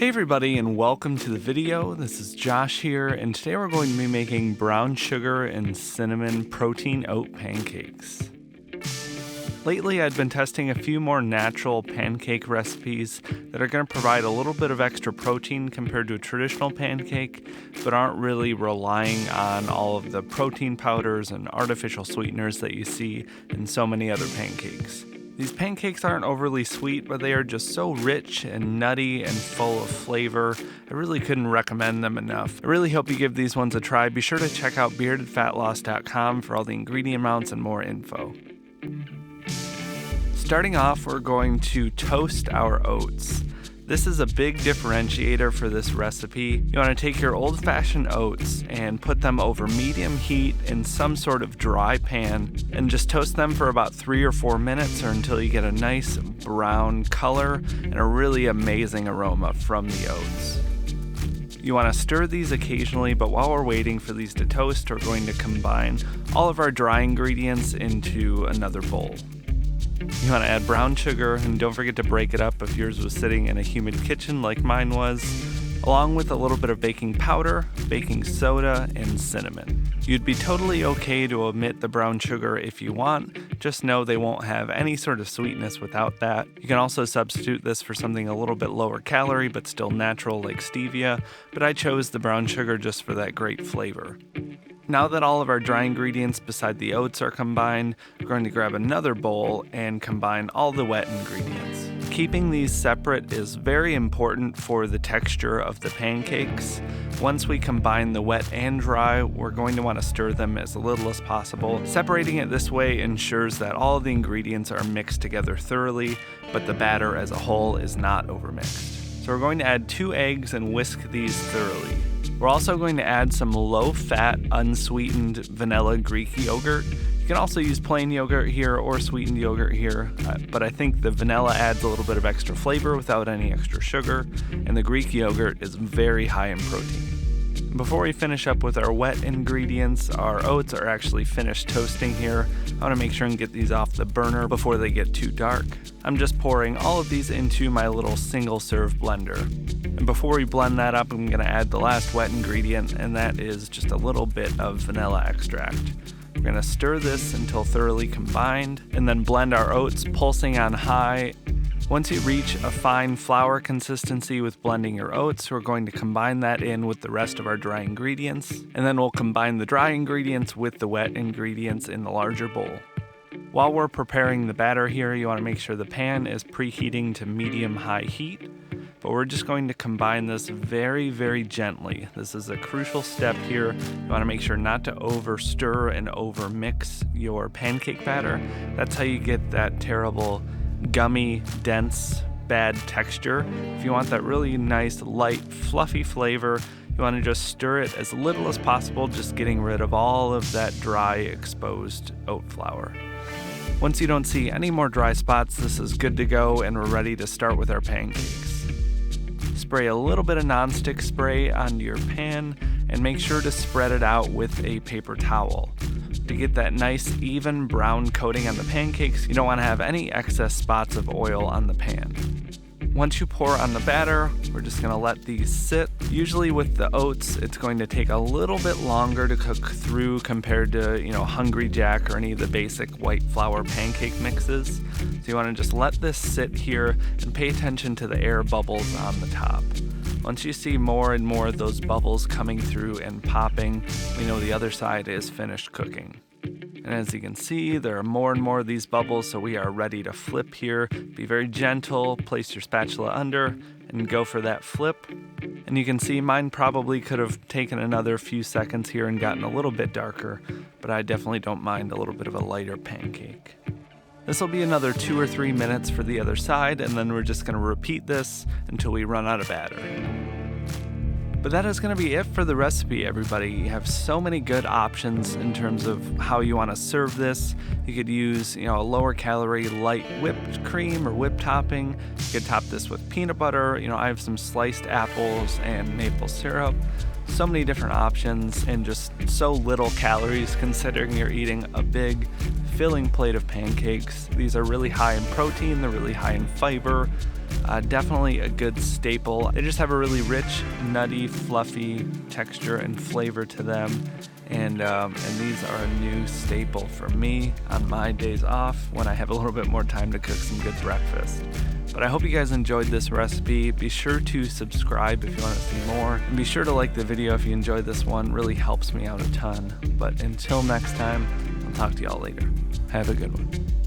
Hey everybody, and welcome to the video. This is Josh here, and today we're going to be making brown sugar and cinnamon protein oat pancakes. Lately I've been testing a few more natural pancake recipes that are going to provide a little bit of extra protein compared to a traditional pancake, but aren't really relying on all of the protein powders and artificial sweeteners that you see in so many other pancakes. These pancakes aren't overly sweet, but they are just so rich and nutty and full of flavor. I really couldn't recommend them enough. I really hope you give these ones a try. Be sure to check out beardedfatloss.com for all the ingredient amounts and more info. Starting off, we're going to toast our oats. This is a big differentiator for this recipe. You want to take your old-fashioned oats and put them over medium heat in some sort of dry pan and just toast them for about 3 or 4 minutes or until you get a nice brown color and a really amazing aroma from the oats. You want to stir these occasionally, but while we're waiting for these to toast, we're going to combine all of our dry ingredients into another bowl. You want to add brown sugar, and don't forget to break it up if yours was sitting in a humid kitchen like mine was, along with a little bit of baking powder, baking soda, and cinnamon. You'd be totally okay to omit the brown sugar if you want, just know they won't have any sort of sweetness without that. You can also substitute this for something a little bit lower calorie but still natural like stevia, but I chose the brown sugar just for that great flavor. Now that all of our dry ingredients beside the oats are combined, we're going to grab another bowl and combine all the wet ingredients. Keeping these separate is very important for the texture of the pancakes. Once we combine the wet and dry, we're going to want to stir them as little as possible. Separating it this way ensures that all of the ingredients are mixed together thoroughly, but the batter as a whole is not overmixed. So we're going to add 2 eggs and whisk these thoroughly. We're also going to add some low-fat, unsweetened vanilla Greek yogurt. You can also use plain yogurt here or sweetened yogurt here, but I think the vanilla adds a little bit of extra flavor without any extra sugar, and the Greek yogurt is very high in protein. Before we finish up with our wet ingredients, our oats are actually finished toasting here. I want to make sure and get these off the burner before they get too dark. I'm just pouring all of these into my little single-serve blender. And before we blend that up, I'm going to add the last wet ingredient, and that is just a little bit of vanilla extract. We're going to stir this until thoroughly combined, and then blend our oats, pulsing on high. Once you reach a fine flour consistency with blending your oats, we're going to combine that in with the rest of our dry ingredients, and then we'll combine the dry ingredients with the wet ingredients in the larger bowl. While we're preparing the batter here, you want to make sure the pan is preheating to medium-high heat, but we're just going to combine this very, very gently. This is a crucial step here. You want to make sure not to over-stir and over-mix your pancake batter. That's how you get that terrible gummy, dense, bad texture. If you want that really nice, light, fluffy flavor, you want to just stir it as little as possible, just getting rid of all of that dry, exposed oat flour. Once you don't see any more dry spots, this is good to go, and we're ready to start with our pancakes. Spray a little bit of nonstick spray onto your pan, and make sure to spread it out with a paper towel. To get that nice, even brown coating on the pancakes, you don't want to have any excess spots of oil on the pan. Once you pour on the batter, we're just going to let these sit. Usually with the oats, it's going to take a little bit longer to cook through compared to, Hungry Jack or any of the basic white flour pancake mixes. So you want to just let this sit here and pay attention to the air bubbles on the top. Once you see more and more of those bubbles coming through and popping, we know the other side is finished cooking. And as you can see, there are more and more of these bubbles, so we are ready to flip here. Be very gentle, place your spatula under, and go for that flip. And you can see mine probably could have taken another few seconds here and gotten a little bit darker, but I definitely don't mind a little bit of a lighter pancake. This will be another 2 or 3 minutes for the other side, and then we're just going to repeat this until we run out of batter. But that is going to be it for the recipe, everybody. You have so many good options in terms of how you want to serve this. You could use, a lower calorie light whipped cream or whipped topping. You could top this with peanut butter. I have some sliced apples and maple syrup. So many different options and just so little calories considering you're eating a big filling plate of pancakes. These are really high in protein, they're really high in fiber. Definitely a good staple. They just have a really rich, nutty, fluffy texture and flavor to them. And these are a new staple for me on my days off when I have a little bit more time to cook some good breakfast. But I hope you guys enjoyed this recipe. Be sure to subscribe if you want to see more. And be sure to like the video if you enjoyed this one. It really helps me out a ton. But until next time, I'll talk to y'all later. Have a good one.